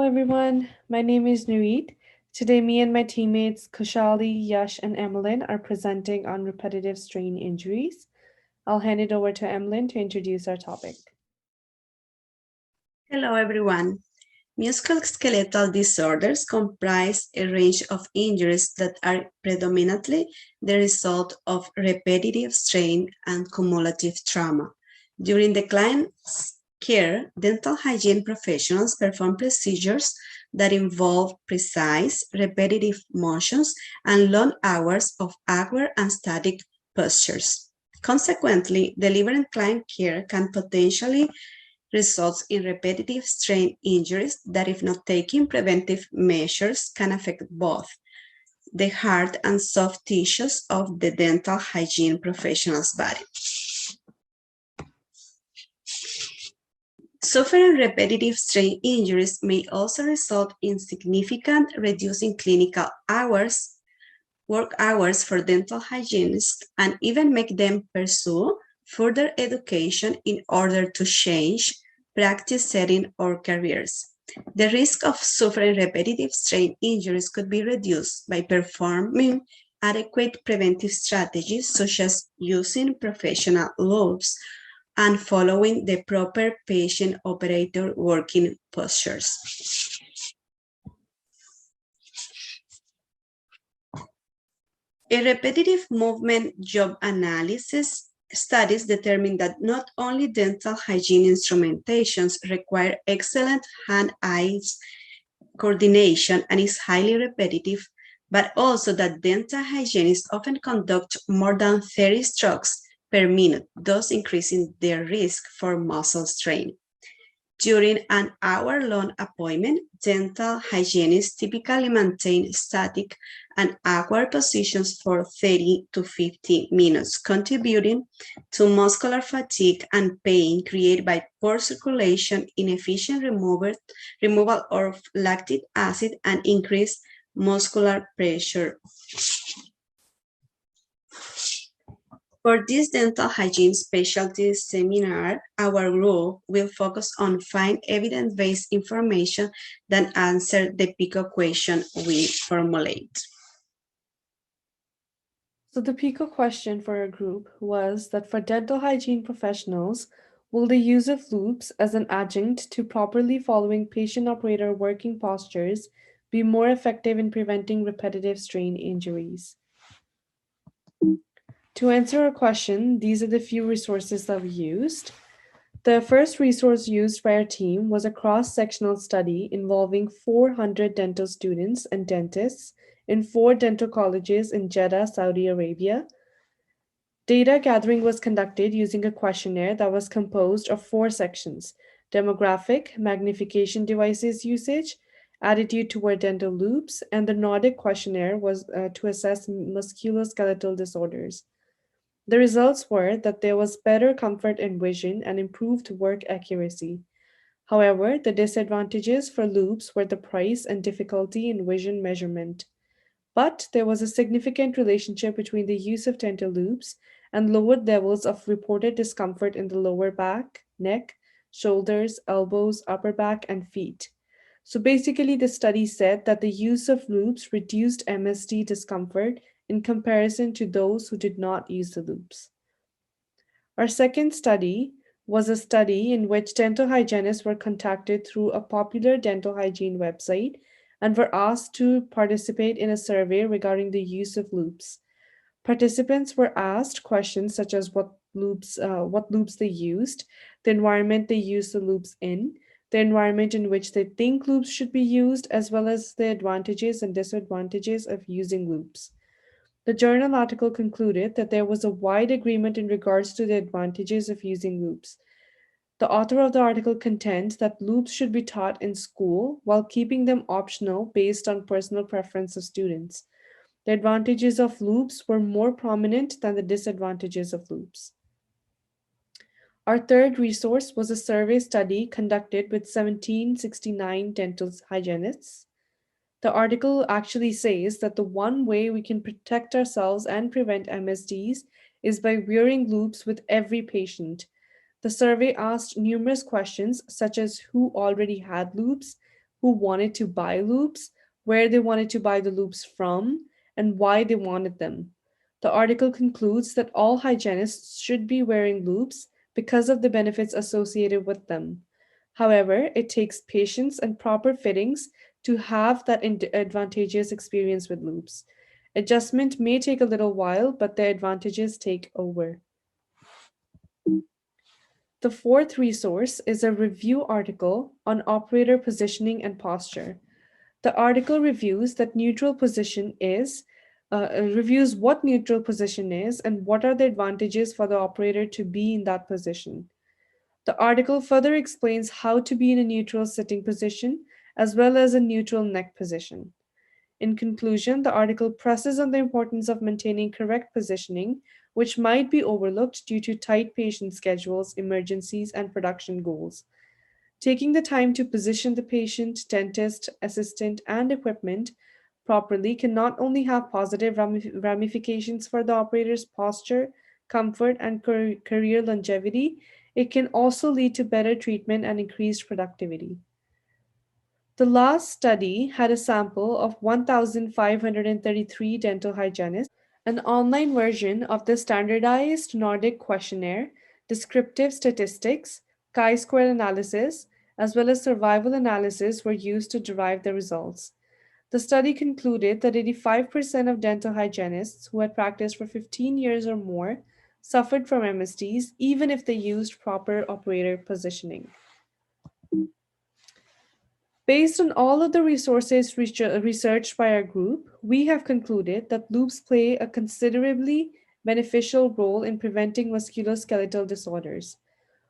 everyone. My name is Nurit. Today, me and my teammates Kushali, Yash, and Emmeline are presenting on repetitive strain injuries. I'll hand it over to Emmeline to introduce our topic. Hello, everyone. Musculoskeletal disorders comprise a range of injuries that are predominantly the result of repetitive strain and cumulative trauma. During the client's care, dental hygiene professionals perform procedures that involve precise, repetitive motions and long hours of awkward and static postures. Consequently, delivering client care can potentially results in repetitive strain injuries that, if not taking preventive measures, can affect both the hard and soft tissues of the dental hygiene professional's body. Suffering repetitive strain injuries may also result in significant reducing clinical hours, work hours for dental hygienists, and even make them pursue further education in order to change practice setting or careers. The risk of suffering repetitive strain injuries could be reduced by performing adequate preventive strategies such as using professional loads and following the proper patient-operator working postures. A repetitive movement job analysis studies determine that not only dental hygiene instrumentations require excellent hand-eye coordination and is highly repetitive, but also that dental hygienists often conduct more than 30 strokes per minute, thus increasing their risk for muscle strain. During an hour-long appointment, dental hygienists typically maintain static and awkward positions for 30 to 50 minutes, contributing to muscular fatigue and pain created by poor circulation, inefficient removal of lactic acid, and increased muscular pressure. For this dental hygiene specialty seminar, our group will focus on find evidence-based information that answer the PICO question we formulate. So, the PICO question for our group was that for dental hygiene professionals, will the use of loops as an adjunct to properly following patient operator working postures be more effective in preventing repetitive strain injuries? To answer our question, these are the few resources that we used. The first resource used by our team was a cross sectional study involving 400 dental students and dentists in 4 dental colleges in Jeddah, Saudi Arabia. Data gathering was conducted using a questionnaire that was composed of 4 sections: demographic, magnification devices usage, attitude toward dental loops, and the Nordic questionnaire was to assess musculoskeletal disorders. The results were that there was better comfort in vision and improved work accuracy. However, the disadvantages for loops were the price and difficulty in vision measurement. But there was a significant relationship between the use of dental loops and lowered levels of reported discomfort in the lower back, neck, shoulders, elbows, upper back, and feet. So basically, the study said that the use of loops reduced MSD discomfort in comparison to those who did not use the loops. Our second study was a study in which dental hygienists were contacted through a popular dental hygiene website and were asked to participate in a survey regarding the use of loops. Participants were asked questions such as what loops they used, the environment they used the loops in, the environment in which they think loops should be used, as well as the advantages and disadvantages of using loops. The journal article concluded that there was a wide agreement in regards to the advantages of using loops. The author of the article contends that loops should be taught in school while keeping them optional based on personal preference of students. The advantages of loops were more prominent than the disadvantages of loops. Our third resource was a survey study conducted with 1769 dental hygienists. The article actually says that the one way we can protect ourselves and prevent MSDs is by wearing loops with every patient. The survey asked numerous questions, such as who already had loops, who wanted to buy loops, where they wanted to buy the loops from, and why they wanted them. The article concludes that all hygienists should be wearing loops because of the benefits associated with them. However, it takes patience and proper fittings to have that advantageous experience with loops. Adjustment may take a little while, but the advantages take over. The fourth resource is a review article on operator positioning and posture. The article reviews what neutral position is and what are the advantages for the operator to be in that position. The article further explains how to be in a neutral sitting position as well as a neutral neck position. In conclusion, the article presses on the importance of maintaining correct positioning, which might be overlooked due to tight patient schedules, emergencies, and production goals. Taking the time to position the patient, dentist, assistant, and equipment properly can not only have positive ramifications for the operator's posture, comfort, and career longevity, it can also lead to better treatment and increased productivity. The last study had a sample of 1,533 dental hygienists. An online version of the standardized Nordic questionnaire, descriptive statistics, chi square analysis, as well as survival analysis were used to derive the results. The study concluded that 85% of dental hygienists who had practiced for 15 years or more suffered from MSDs, even if they used proper operator positioning. Based on all of the resources researched by our group, we have concluded that loops play a considerably beneficial role in preventing musculoskeletal disorders.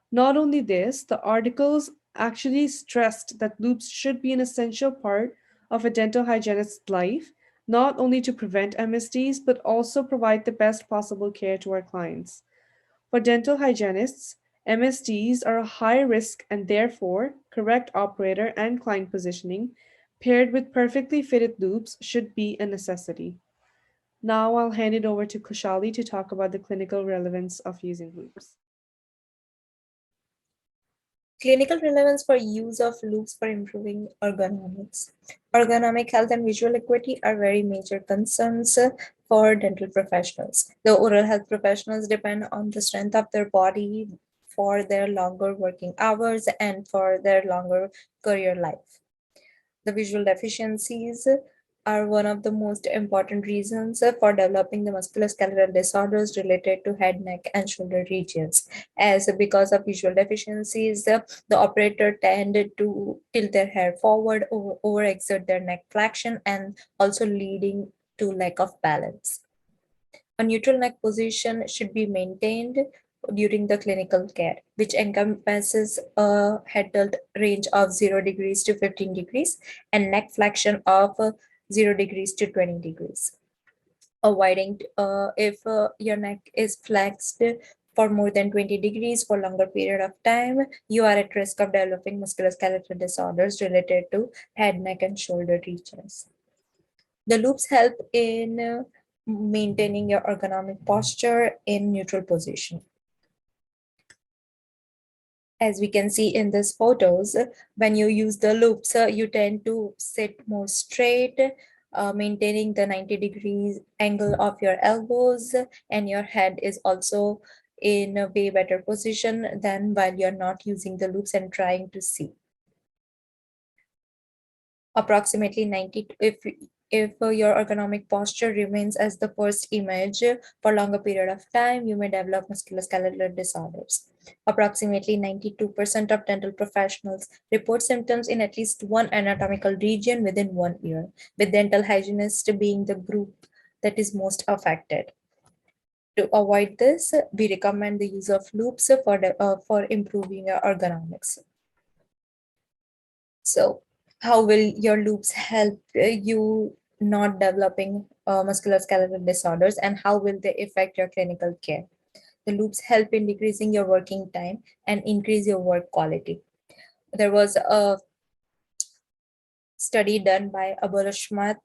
Not only this, the articles actually stressed that loops should be an essential part of a dental hygienist's life, not only to prevent MSDs, but also provide the best possible care to our clients. For dental hygienists, MSDs are a high risk and therefore correct operator and client positioning paired with perfectly fitted loops should be a necessity. Now I'll hand it over to Kushali to talk about the clinical relevance of using loops. Clinical relevance for use of loops for improving ergonomics. Ergonomic health and visual acuity are very major concerns for dental professionals. The oral health professionals depend on the strength of their body for their longer working hours and for their longer career life. The visual deficiencies are one of the most important reasons for developing the musculoskeletal disorders related to head, neck, and shoulder regions. As because of visual deficiencies, the operator tended to tilt their hair forward, overexert their neck flexion, and also leading to lack of balance. A neutral neck position should be maintained during the clinical care, which encompasses a head tilt range of 0 degrees to 15 degrees and neck flexion of 0 degrees to 20 degrees. Avoiding if your neck is flexed for more than 20 degrees for longer period of time, you are at risk of developing musculoskeletal disorders related to head, neck, and shoulder regions. The loops help in maintaining your ergonomic posture in neutral position. As we can see in these photos, when you use the loops, you tend to sit more straight, maintaining the 90 degrees angle of your elbows, and your head is also in a way better position than while you're not using the loops and trying to see. Approximately 90, if your ergonomic posture remains as the first image for longer period of time, you may develop musculoskeletal disorders. Approximately 92% of dental professionals report symptoms in at least one anatomical region within 1 year, with dental hygienists being the group that is most affected. To avoid this, we recommend the use of loops for improving your ergonomics. So, how will your loops help you not developing musculoskeletal disorders, and how will they affect your clinical care? The loops help in decreasing your working time and increase your work quality. There was a study done by Abolashmat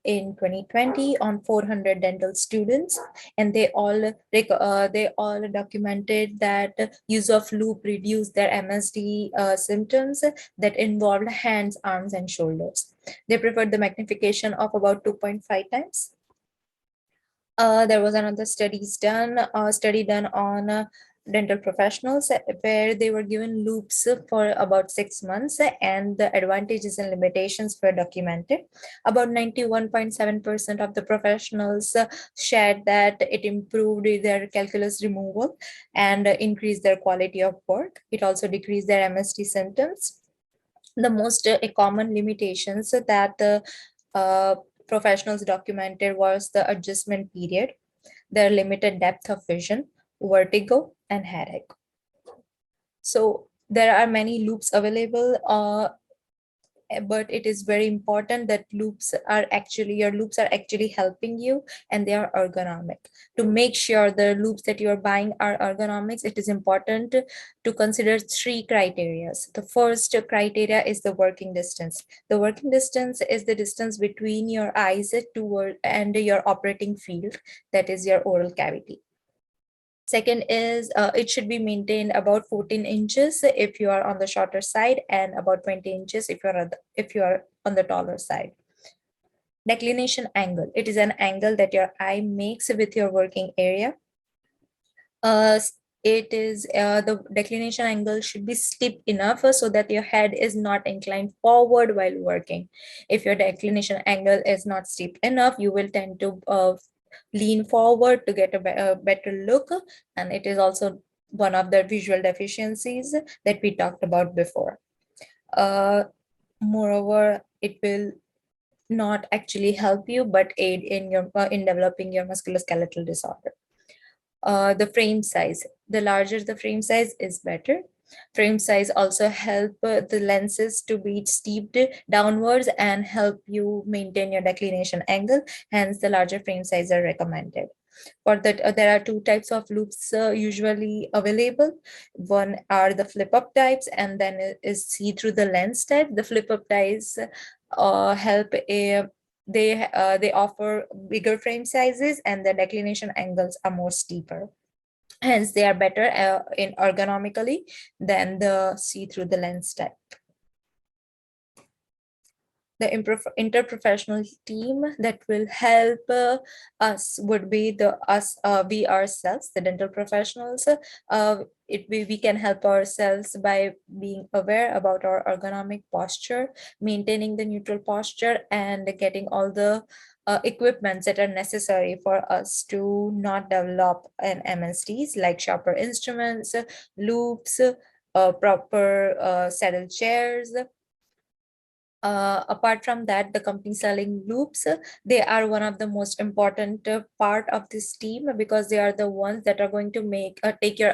in 2020 on 400 dental students, and they all documented that use of loop reduced their MSD symptoms that involved hands, arms, and shoulders. They preferred the magnification of about 2.5 times. There was another study done on dental professionals where they were given loops for about 6 months, and the advantages and limitations were documented. About 91.7% of the professionals shared that it improved their calculus removal and increased their quality of work. It also decreased their MSD symptoms. The most common limitations that professionals documented was the adjustment period, their limited depth of vision, vertigo, and headache. So there are many loops available, but it is very important that your loops are actually helping you, and they are ergonomic. To make sure the loops that you are buying are ergonomics, it is important to consider 3 criteria. The first criteria is the working distance. The working distance is the distance between your eyes and your operating field, that is your oral cavity. Second is it should be maintained about 14 inches if you are on the shorter side, and about 20 inches if you are on the taller side. Declination angle. It is an angle that your eye makes with your working area. The declination angle should be steep enough so that your head is not inclined forward while working. If your declination angle is not steep enough, you will tend to lean forward to get a better look, and it is also one of the visual deficiencies that we talked about before. Moreover, it will not actually help you but aid in developing your musculoskeletal disorder. The frame size. The larger the frame size is better. Frame size also help the lenses to be steeped downwards and help you maintain your declination angle. Hence, the larger frame size are recommended. For that, there are 2 types of loops usually available. One are the flip-up types, and then is see through the lens type. The flip-up types they offer bigger frame sizes, and the declination angles are more steeper. Hence, they are better in ergonomically than the see through the lens type. The interprofessional team that will help us would be we ourselves, the dental professionals. We can help ourselves by being aware about our ergonomic posture, maintaining the neutral posture, and getting all the equipments that are necessary for us to not develop an MSDs, like sharper instruments, loops, proper saddle chairs. Apart from that, the company selling loops, they are one of the most important part of this team, because they are the ones that are going to take your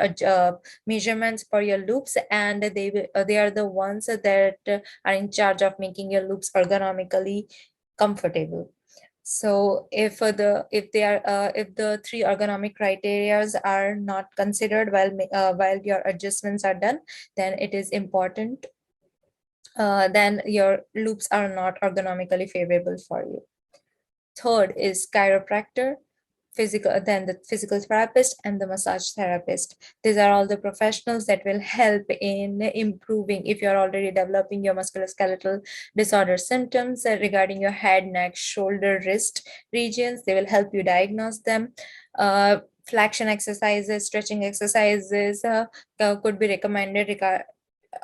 measurements for your loops, and they are the ones that are in charge of making your loops ergonomically comfortable. So if the 3 ergonomic criteria are not considered while your adjustments are done, then it is important then your loops are not ergonomically favorable for you. Third is chiropractor, then the physical therapist, and the massage therapist. These are all the professionals that will help in improving if you're already developing your musculoskeletal disorder symptoms regarding your head, neck, shoulder, wrist regions. They will help you diagnose them. Flexion exercises, stretching exercises could be recommended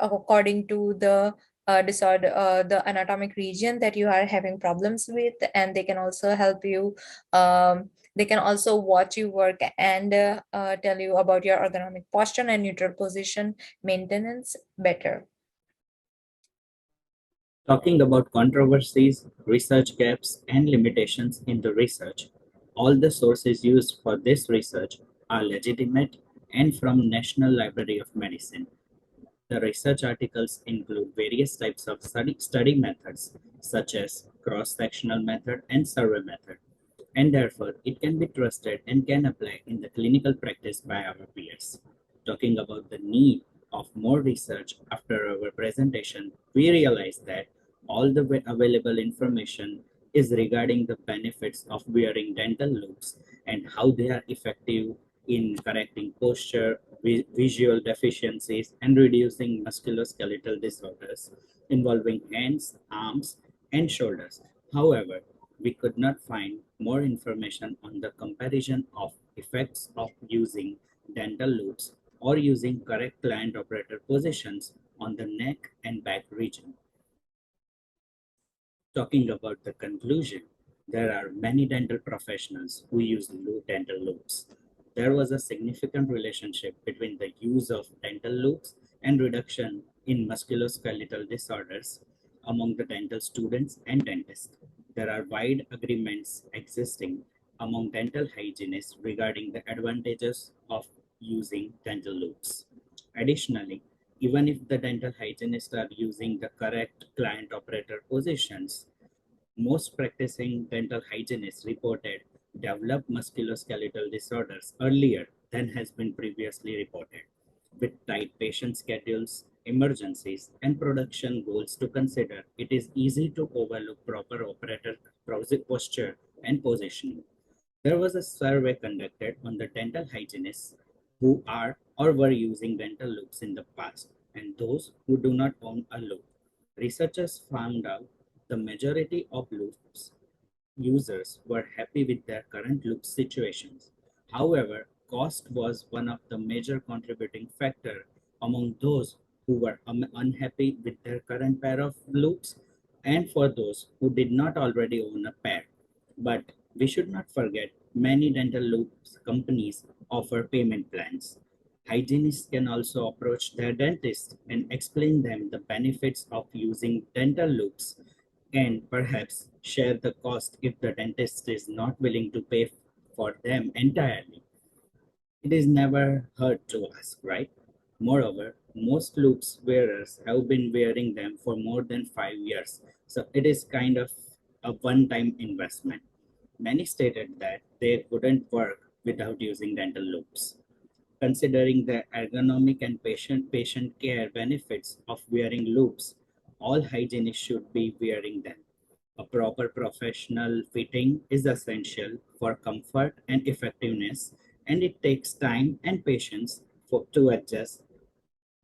according to the disorder, the anatomic region that you are having problems with, and they can also help you. They can also watch you work and tell you about your ergonomic posture and neutral position maintenance better. Talking about controversies, research gaps, and limitations in the research, all the sources used for this research are legitimate and from National Library of Medicine. The research articles include various types of study methods, such as cross-sectional method and survey method, and therefore it can be trusted and can apply in the clinical practice by our peers. Talking about the need of more research, after our presentation, we realized that all the available information is regarding the benefits of wearing dental loops and how they are effective in correcting posture, visual deficiencies, and reducing musculoskeletal disorders involving hands, arms, and shoulders. However, we could not find more information on the comparison of effects of using dental loops or using correct client operator positions on the neck and back region. Talking about the conclusion, there are many dental professionals who use dental loops. There was a significant relationship between the use of dental loops and reduction in musculoskeletal disorders among the dental students and dentists. There are wide agreements existing among dental hygienists regarding the advantages of using dental loops. Additionally, even if the dental hygienists are using the correct client operator positions, most practicing dental hygienists reported developed musculoskeletal disorders earlier than has been previously reported. With tight patient schedules, emergencies, and production goals to consider, it is easy to overlook proper operator posture and positioning. There was a survey conducted on the dental hygienists who are or were using dental loops in the past and those who do not own a loop. Researchers found out the majority of loops users were happy with their current loop situations. However, cost was one of the major contributing factor among those who were unhappy with their current pair of loops and for those who did not already own a pair. But we should not forget many dental loops companies offer payment plans. Hygienists can also approach their dentist and explain them the benefits of using dental loops and perhaps share the cost if the dentist is not willing to pay for them entirely. It is never hurt to ask, right? Moreover, most loops wearers have been wearing them for more than 5 years, so it is kind of a one-time investment. Many stated that they couldn't work without using dental loops. Considering the ergonomic and patient care benefits of wearing loops, all hygienists should be wearing them. A proper professional fitting is essential for comfort and effectiveness, and it takes time and patience to adjust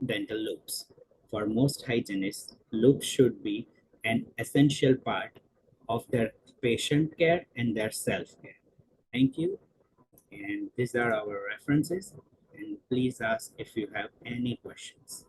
dental loops. For most hygienists, loops should be an essential part of their patient care and their self care. Thank you, and these are our references. And please ask if you have any questions.